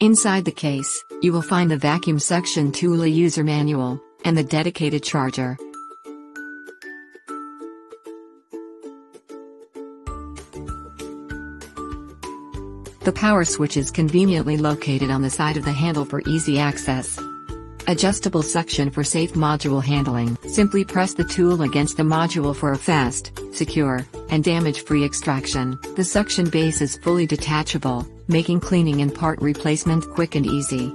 Inside the case, you will find the vacuum suction tool user manual, and the dedicated charger. The power switch is conveniently located on the side of the handle for easy access. Adjustable suction for safe module handling. Simply press the tool against the module for a fast, secure, and damage-free extraction. The suction base is fully detachable, making cleaning and part replacement quick and easy.